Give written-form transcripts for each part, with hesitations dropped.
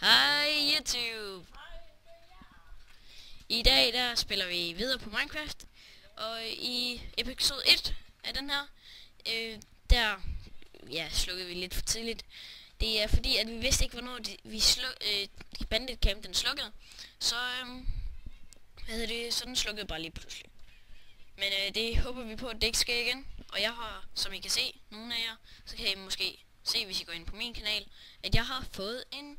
Hej YouTube! I dag der spiller vi videre på Minecraft, og i episode 1 af den her, der slukkede vi lidt for tidligt. Det er fordi, at vi vidste ikke, hvornår banditcamp den slukkede, så så den slukkede bare lige pludselig. Men det håber vi på, at det ikke sker igen. Og jeg har, som I kan se, nogle af jer, så kan I måske se, hvis I går ind på min kanal, at jeg har fået en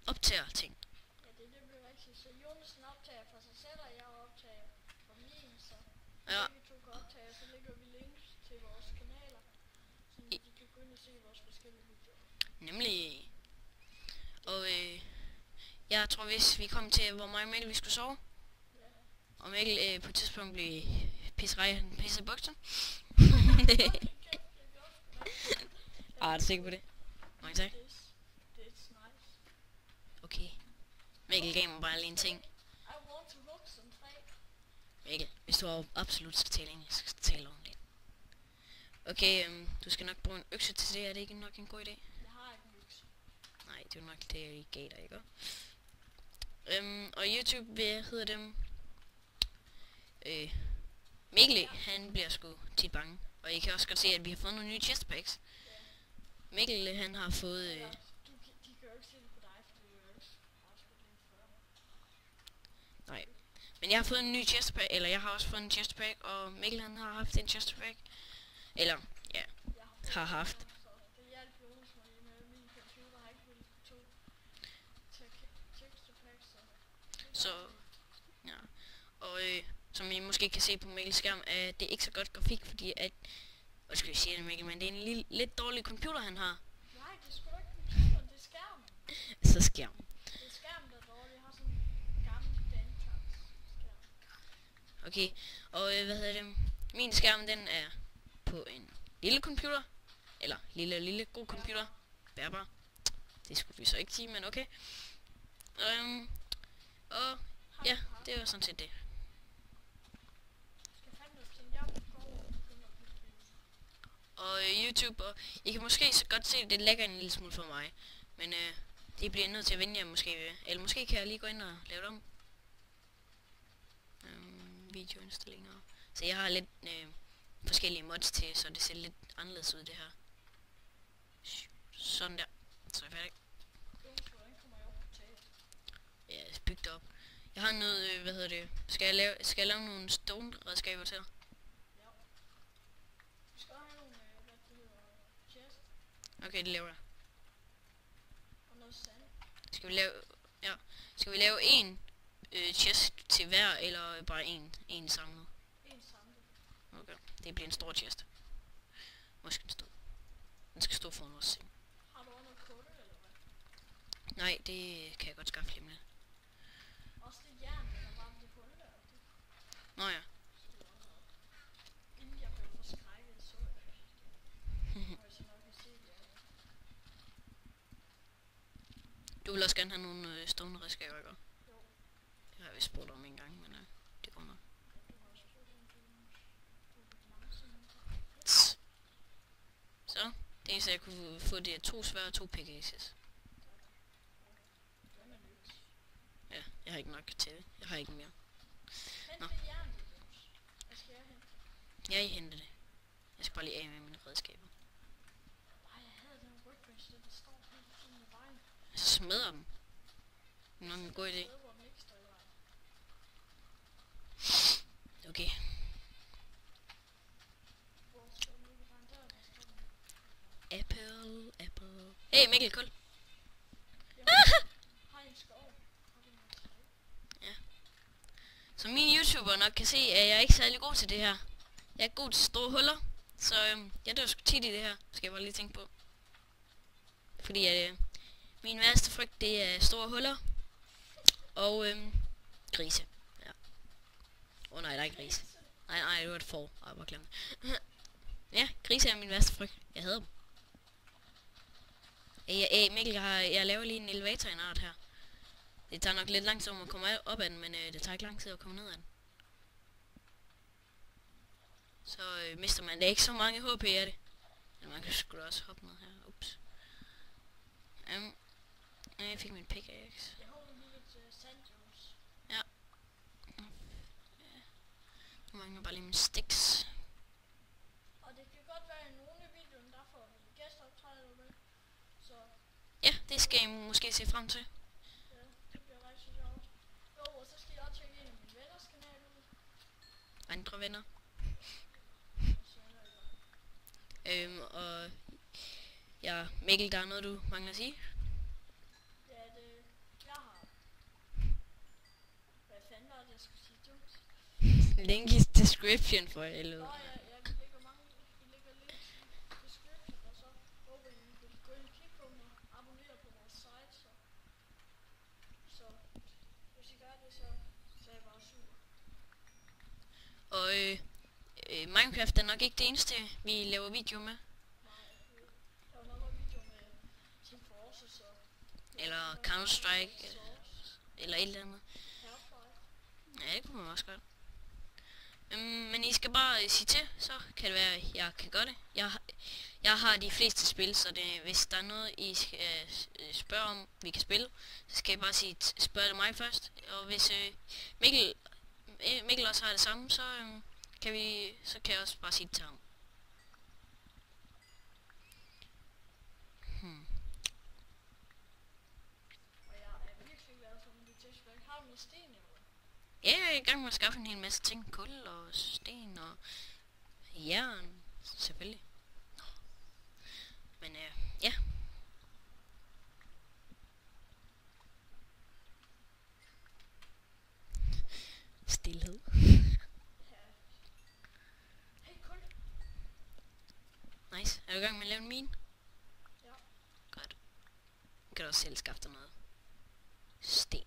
optager-ting. Ja, det bliver rigtigt. Så Jonasen optager for sig selv, og jeg optager for min, så Ja. vi to kan optage, så lægger vi links til vores kanaler, så de kan gå ind og se vores forskellige videoer. Nemlig. Og jeg tror, hvis vi kom til, hvor mig og Mikkel vi skulle sove, Ja. og Mikkel på et tidspunkt blev pisse i bukser. Er du sikker på det? Mange tak. It's nice. Okay. Mikkel gav mig bare lige en ting. I want to look some fake. Mikkel, hvis du absolut skal tale engelsk, så tale ordentligt. Okay, du skal nok bruge en økse til det. Er det ikke nok en god idé? Jeg har ikke en økse. Nej, det er nok det, I gav dig, ikke? Og YouTube, hvad hedder dem? Mikkel, han bliver sgu tit bange. Og I kan også godt se, at vi har fået nogle nye chestpacks. Ja. Mikkel, han har fået... De kan jo ikke se det på dig, for du er jo ikke afspillet lige før. Nej. Men jeg har fået en ny chestpack, eller jeg har også fået en chestpack, og Mikkel, han har haft en chestpack. Eller, ja, har haft. Så det hjalp Jonas mig lige med. Min computer har ikke vildt to texture packs, Så, ja. Og som I måske kan se på Mikkels skærm, er det ikke så godt grafik, fordi at... Hvad skal jeg sige det, Mikkel, men det er en lidt dårlig computer, han har. Nej, det er sgu da ikke computeren, det er skærmen. Så skærm. Det er skærmen, der er dårlig. Jeg har sådan en gammel Dantox skærm. Okay, og hvad hedder det? Min skærm, den er på en lille computer. Eller lille god computer. Bærbar. Det skulle vi så ikke sige, men okay. Og ja, det var sådan set det. Skal fandme tænke, jeg går over og begynder at bygge det. Og YouTube, og I kan måske så godt se, at det lægger en lille smule for mig. Men det bliver nødt til at vende jer måske ved. Eller måske kan jeg lige gå ind og lave det om. Videoindstillinger. Så jeg har lidt forskellige mods til, så det ser lidt anderledes ud det her. Sådan der. Så er jeg færdig. Jonas, hvordan kommer jeg over på taget? Ja, byg det op. Jeg har noget, hvad hedder det? Skal jeg lave nogle stone redskaber til dig? Ja. Vi skal have nogle, hvad det hedder, chest Okay, det laver jeg. og noget sand. Skal vi lave en chest til hver, eller bare en samlet? En samlet. Okay, det bliver en stor chest. Måske den stå. Den skal stå foran vores seng. Har du også noget kul, eller hvad? Nej, det kan jeg godt skaffe lige med. Også det jern, der var det hul der. Nå ja. Inden jeg blev forskrækket, så jeg det. Og så nok kan se det. Du vil også gerne have nogle stående redskaber, ikke? Jo. Det har jeg vist spurgt om en gang, men det går nok. Du har også spurgt om du er lidt langsom. Så, det eneste jeg kunne få, det er 2 sværd og 2 pickaxes. Hvad med nyt? Ja, jeg har ikke nok til det. Jeg har ikke mere. Hent Nå. det jern, Jonas. Hvad skal jeg hente? Ja, I henter det. Jeg skal bare lige af med mine redskaber. Ej, jeg havde den workbench, der står helt fint i vejen. Så smadrer dem. Det er nok en god idé. Jeg ved, hvor den ikke står i vejen. Okay. Hvor står den ikke i vejen? Der står den. Apple. Hey, Mikkel, kul. Har I en skov? Har du noget træ? Som mine YouTuber nok kan se, er jeg ikke særlig god til det her. Jeg er god til store huller. Så jeg dør sgu tit i det her, skal jeg bare lige tænke på. Fordi at min værste frygt, det er store huller. Og grise. Ja. Nej, der er ikke grise. Nej, det var et får. Jeg bare glemt. Ja, grise er min værste frygt. Jeg hader dem. Mikkel, jeg laver lige en elevator i en art her. Det tager nok lidt lang tid at komme op ad den, men det tager ikke lang tid at komme ned ad den. Så mister man det ikke så mange HP af det. Men man kan sgu da også hoppe ned her. Ups. jeg fik min pickaxe. Jeg håber lige lidt sandjuice. Ja. Nu mangler bare lige min sticks. Og det kan godt være, at nogle af videoen, der får vi gæsteoptræder med. Så Ja, det skal I måske se frem til. ja, det bliver rigtig sjovt. Jo, og så skal jeg også tjekke en af mine venners kanal ud. Andre venner. Så Og ja, Mikkel, der er noget, du mangler at sige? ja, det jeg har. Hvad fanden var det, jeg skulle sige dumt? Link i description for helvede. Nå ja, vi lægger links i description, og så håber I vil gå ind og kigge på dem og abonnere på vores site, så hvis I gør det, så er jeg bare super. Og Minecraft er nok ikke det eneste, vi laver video med. Nej, der var nok også video med Team Forces og Eller Counter-Strike, eller et eller andet. Half-Life. Ja, det kunne man også godt. Men I skal bare sige til, så kan det være, at jeg kan gøre det. Jeg har de fleste spil, så hvis der er noget, I skal spørge om, vi kan spille, så skal I bare sige, spørg det mig først. Og hvis Mikkel også har det samme, så kan jeg også bare sige det til ham. Og jeg er virkelig glad for mit testspil. Har du noget sten i år? Ja, jeg er i gang med at skaffe en hel masse ting. Kul og sten og jern, selvfølgelig. Men ja. Stilhed. Ja. Hey, kul. Nice. Er du i gang med at lave en mine? Ja. Godt. Du kan også selv skaffe dig noget sten.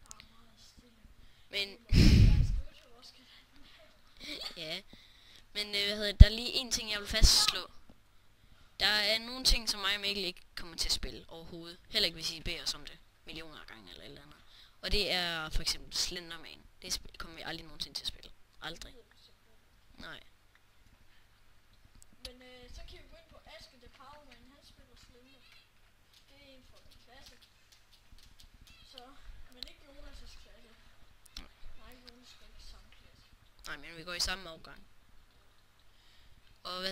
Der er meget stille. Men Jeg skriver til vores kanal. ja. Men der er lige en ting, jeg vil fastslå. Der er nogle ting, som mig og Mikkel ikke kommer til at spille overhovedet. Heller ikke, hvis I beder os om det millioner af gange eller et eller andet. Og det er for eksempel Slenderman. Det kommer vi aldrig nogensinde til at spille. Aldrig. Nej. Men så kan vi gå ind på Aske the Powerman. Han spiller Slender. Det er en fra min klasse. Så, men ikke Jonas' klasse. Nej, Jonas skal ikke i samme klasse. Nej, men vi går i samme afgang. Og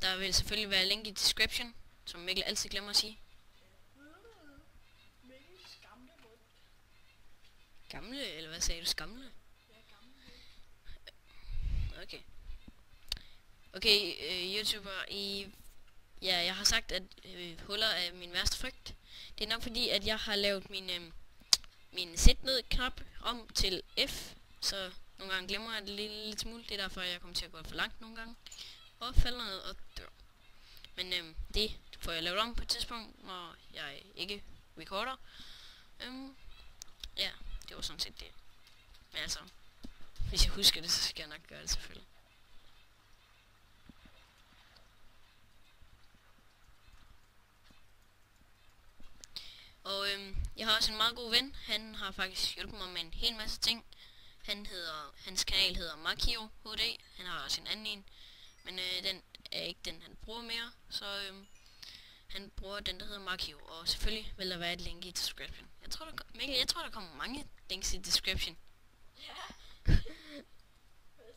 der vil selvfølgelig være link i description, som Mikkel altid glemmer at sige. Mikkels gamle mund. Gamle, eller hvad sagde du? Skamle? Ja, gamle mund. Okay. Okay, YouTuber, jeg har sagt, at huller er min værste frygt. Det er nok fordi, at jeg har lavet min sæt ned knap om til F, så nogle gange glemmer jeg det lidt smule. Det er derfor, jeg kommer til at gå for langt nogle gange. Og falder ned og dør. Men det får jeg lavet om på et tidspunkt, når jeg ikke recorder. Ja, det var sådan set det. Men altså, hvis jeg husker det, så skal jeg nok gøre det selvfølgelig. Og jeg har også en meget god ven. Han har faktisk hjulpet mig med en hel masse ting. Hans kanal hedder Makio HD. Han har også en anden en. Men den er ikke den, han bruger mere. Så han bruger den, der hedder Makio. Og selvfølgelig vil der være et link i description. Jeg tror, der kommer mange links i description. Ja. Hvad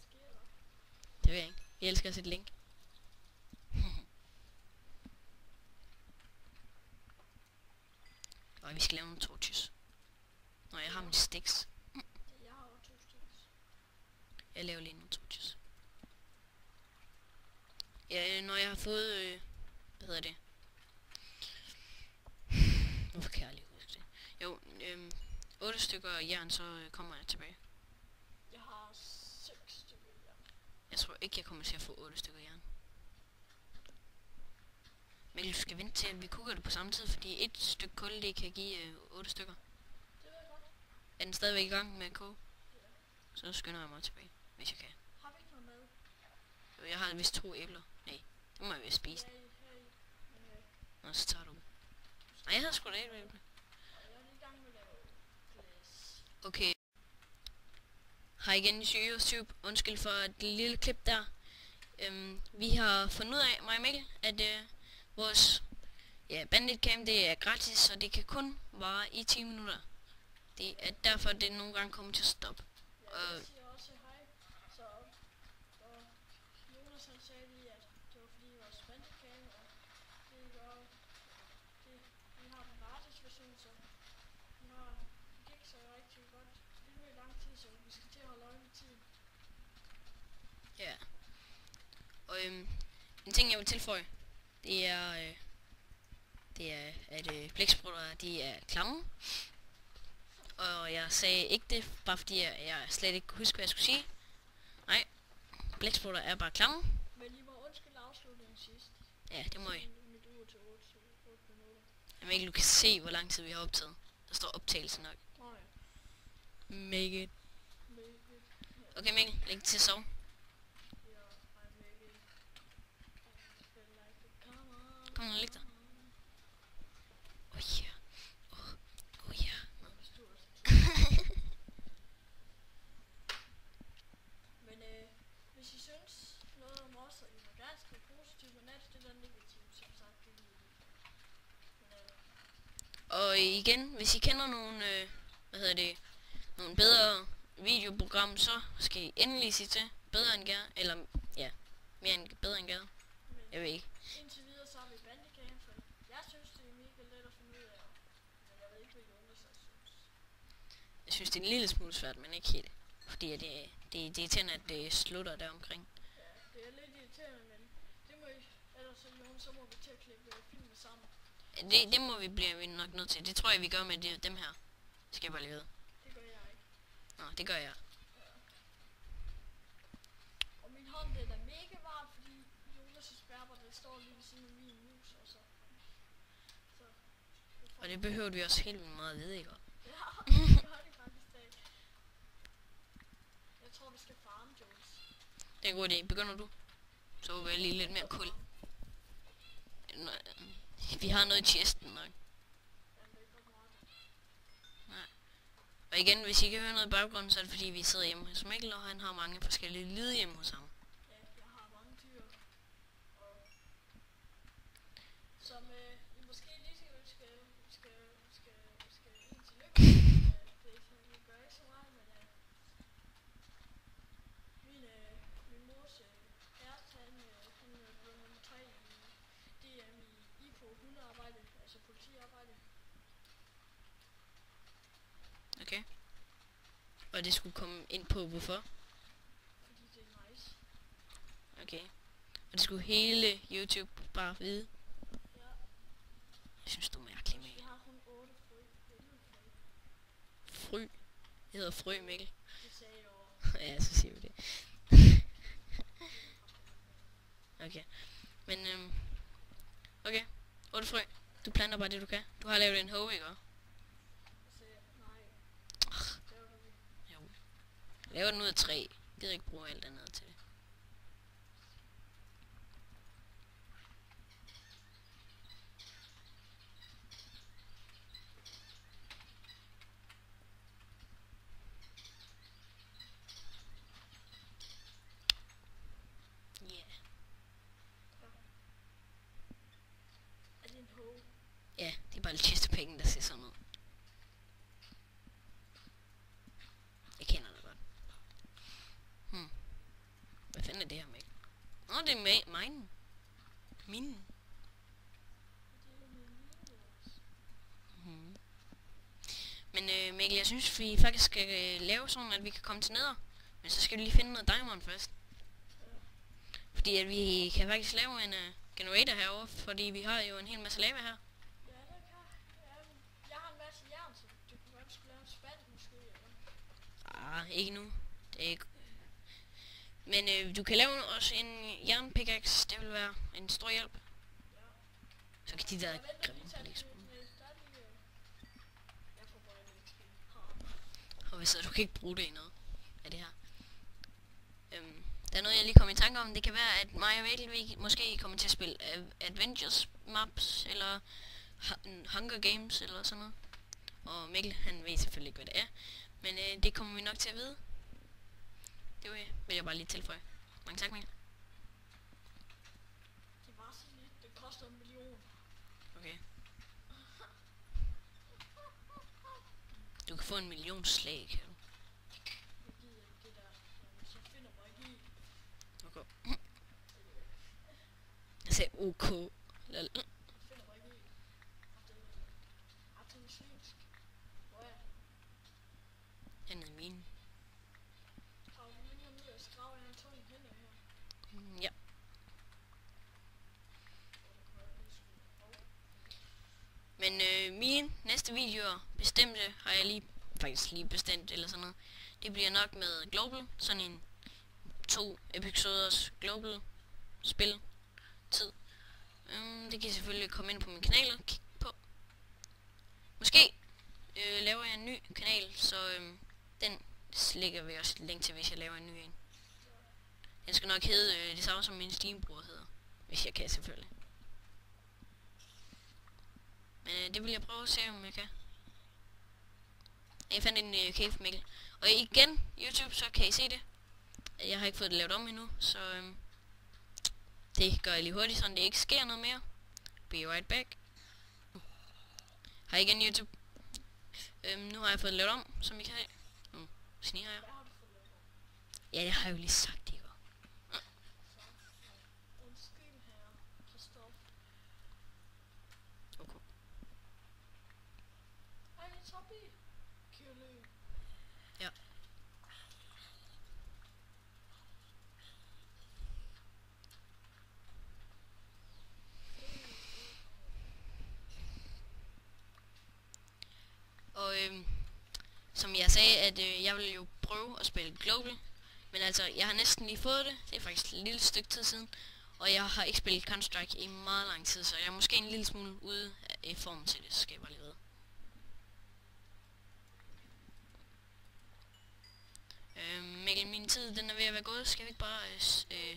sker der? Det ved jeg ikke. Jeg elsker at sætte link. Og vi skal lave nogle torches. Når jeg har min sticks. Jeg har jo 2 stykker. Jeg laver lige nogle torches. Ja, når jeg har fået, hvorfor kan jeg lige huske det? Jo, 8 stykker jern, så kommer jeg tilbage. Jeg har 6 stykker, ja. Jeg tror ikke, jeg kommer til at få 8 stykker jern. Men du skal vente til, at vi kukker det på samme tid, fordi et stykke kul, det kan give 8 stykker. Det ved jeg godt. Er den stadigvæk i gang med at koge? Ja. Så skynder jeg mig tilbage, hvis jeg kan. Har vi ikke noget mad? Jo, jeg har vist 2 æbler. Nej, det må jeg vist spise. Ja, men Og så tager du dem. Nej, jeg havde sgu da et æble. jeg er lige i gang med at lave glas. Okay. Hej igen i YouTube. Undskyld for det lille klip der. Vi har fundet ud af, mig og Mikkel, at vores banditcam det er gratis, så det kan kun vare i 10 minutter. Det er derfor, det nogle gange kommer til at stoppe. Ja, jeg siger også hej. Så og Jonas han sagde lige, at det var fordi vores banditcam, og det gør det, vi har den gratis version, så det gik så rigtig godt. Det blev i lang tid, så vi skal til at holde øje med tiden. Ja. Og en ting jeg vil tilføje, det er at blæksprutter de er klamme. Og jeg sagde ikke det, bare fordi jeg slet ikke kunne huske, hvad jeg skulle sige. Nej, blæksprutter er bare klamme. Men I må undskylde afslutningen sidst. Ja, det må I. Mit ur til 8 minutter. Jamen ikke, du kan se, hvor lang tid vi har optaget. Der står optagelse nok. Nej. Make it. Make it. Okay Mikkel, læg til at sove. Ja, I make it. I feel like it. Come on. Kom nu, læg dig. Ja. Ja. Men hvis I synes noget om os, og I må gerne skrive positivt og det der negativt, som sagt, det er Og igen, hvis I kender nogle, nogle bedre videoprogrammer, så skal I endelig sige til. Bedre end Gær, eller ja, mere end bedre end Gær. Jeg ved ikke. Indtil videre så har vi bandicam, for jeg synes det er mega let at finde ud af, men jeg ved ikke, hvad Jonas så synes. Jeg synes det er en lille smule svært, men ikke helt. Fordi det er irriterende, at det slutter der omkring. Ja, det er lidt irriterende, men det må I, ellers så må vi til at klippe filmen sammen. Det må vi blive nok nødt til. Det tror jeg, vi gør med dem her. Skal jeg bare lige vide. Det gør jeg ikke. Nå, det gør jeg. Ja. Og min hånd, den er mega varm, fordi Jonas' bærber, den står lige ved siden af min mus, og så Og det behøver vi også helt vildt meget at vide, ikke? Ja, det gør det faktisk det. Jeg tror, vi skal farme, Jonas. Det er en god idé. Begynder du? Så vil jeg lige lidt mere kul. Vi har noget i chesten nok. Nej. Og igen, hvis I kan høre noget i baggrunden, så er det fordi vi sidder hjemme hos Mikkel, og han har mange forskellige lyde hjemme hos ham. Ja, jeg har mange dyr. Og som I måske lige skal en til lykke. Det gør ikke så meget, men min mors kæreste, han blev nummer 3 i DM i IPO hundearbejde, altså politiarbejde. Okay. Og det skulle komme ind på, hvorfor? Fordi det er nice. Okay. Og det skulle hele YouTube bare vide. Ja. Jeg synes, du er mærkelig, Vi Mikkel. har kun 8 frø. Frø. Jeg hedder Frø, Mikkel. Det sagde jeg over. Ja, så siger vi det. Okay. Men, okay. 8 frø. Du planter bare det, du kan. Du har lavet en hove, ikke? Jeg sagde, nej. Det var vi. Jo. Laver den ud af træ. Jeg gider ikke bruge alt andet til det. Er det en hove? Ja, det er bare lidt chestepenge, der ser sådan ud. Jeg kender det godt. Hvad fanden er det her, Mikkel? Nå, det er mine. Mine. Men Mikkel, jeg synes, vi faktisk skal lave sådan, at vi kan komme til neder. Men så skal vi lige finde noget diamond først. Fordi at vi kan faktisk lave en generator herovre, fordi vi har jo en hel masse lava her. Ja, det kan. Jeg har en masse jern, så du kunne godt skulle lave en spand måske, eller? Ikke nu. Det er ikke. Men du kan lave også en jernpickaxe, det vil være en stor hjælp. Ja. Så kan de der Jeg venter grimme lige til at blæksprutter. jeg får bare en XP. Og så du kan ikke bruge det i noget af det her. Der er noget jeg lige kom i tanke om. Det kan være at mig og Mikkel vi måske kommer til at spille Adventures maps eller Hunger Games eller sådan noget. Og Mikkel han ved selvfølgelig ikke hvad det er. Men det kommer vi nok til at vide. Det vil jeg bare lige tilføje. Mange tak, Mikkel. Det var så lidt. Det koster 1 million. Okay. Du kan få 1 million slag, kan du? Jeg gider ikke det der. Jamen, så finder mig ikke i. Okay. Jeg sagde OK. Lol. Jeg finder mig ikke i. Og det er muslimsk. Hvor er det? Han er min. Har du længere ned at skrave af en tung hænder her? Ja. Men mine næste videoer bestemte har jeg faktisk lige bestemt eller sådan noget. Det bliver nok med Global, sådan en 2 episoders Global spil tid. Det kan I selvfølgelig komme ind på min kanal og kigge på. Måske laver jeg en ny kanal, så den lægger vi også et link til, hvis jeg laver en ny en. Den skal nok hedde det samme som min Steam-bror hedder, hvis jeg kan selvfølgelig. Men det vil jeg prøve at se, om jeg kan. Jeg fandt en cave Mikkel. Og igen, YouTube, så kan I se det. Jeg har ikke fået det lavet om endnu, så det gør jeg lige hurtigt, så det ikke sker noget mere. Be right back. Hej igen, YouTube. Nu har jeg fået det lavet om, som I kan se. Nu sniger jeg. Ja, det har jeg jo lige sagt, det var. Undskyld her, Christoph. Okay. Hej, Tobi. Kylling. Ja. Og som jeg sagde, at jeg vil jo prøve at spille Global. Men altså, jeg har næsten lige fået det. Det er faktisk et lille stykke tid siden. Og jeg har ikke spillet Counter-Strike i meget lang tid, så jeg er måske en lille smule ude i form til det, skal jeg bare lige vide. Mikkel, min tid den er ved at være gået. Skal vi ikke bare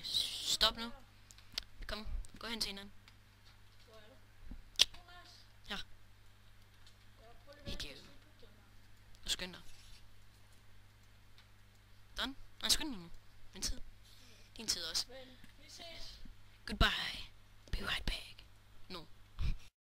stoppe nu? Kom, gå hen til hinanden. Hvor er det? Jonas. Ja. Ja, prøv lige at Ikke vente, hvis vi bygger den her. og skynd dig. Done? Nej, skynd dig nu. Min tid. Din tid også. Men vi ses. Goodbye. Be right back.